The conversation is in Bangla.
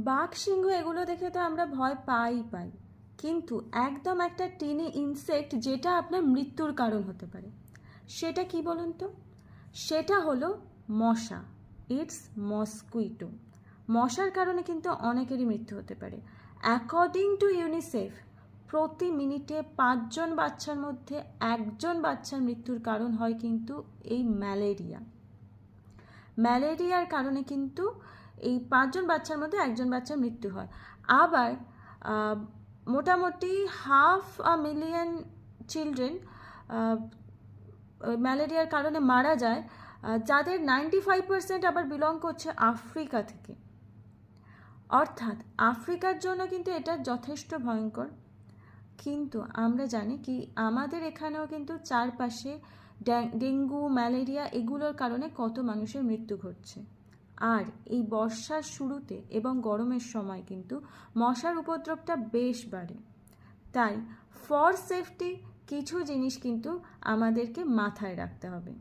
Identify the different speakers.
Speaker 1: বাঘ সিংহ এগুলো দেখে তো আমরা ভয় পাই, কিন্তু একদম একটা টিনি ইনসেক্ট যেটা আপনার মৃত্যুর কারণ হতে পারে, সেটা কি বলুন তো? সেটা হলো মশা। It's mosquito. মশার কারণে কিন্তু অনেকেরই মৃত্যু হতে পারে। অ্যাকর্ডিং টু ইউনিসেফ, প্রতি মিনিটে 5 জন বাচ্চার মধ্যে 1 জন বাচ্চার মৃত্যুর কারণ হয় কিন্তু এই ম্যালেরিয়া। ম্যালেরিয়ার কারণে কিন্তু এই 5 জন বাচ্চার মধ্যে 1 জন বাচ্চার মৃত্যু হয়। আবার মোটামুটি 500,000 চিলড্রেন ম্যালেরিয়ার কারণে মারা যায়, যাদের 95% আবার বিলং করছে আফ্রিকা থেকে। অর্থাৎ আফ্রিকার জন্য কিন্তু এটা যথেষ্ট ভয়ঙ্কর। কিন্তু আমরা জানি কি আমাদের এখানেও কিন্তু চারপাশে ডেঙ্গু, ম্যালেরিয়া এগুলোর কারণে কত মানুষের মৃত্যু ঘটছে। আর এই বর্ষার শুরুতে এবং গরমের সময় কিন্তু মশার উপদ্রবটা বেশ বাড়ে। তাই ফর সেফটি কিছু জিনিস কিন্তু আমাদেরকে মাথায় রাখতে হবে।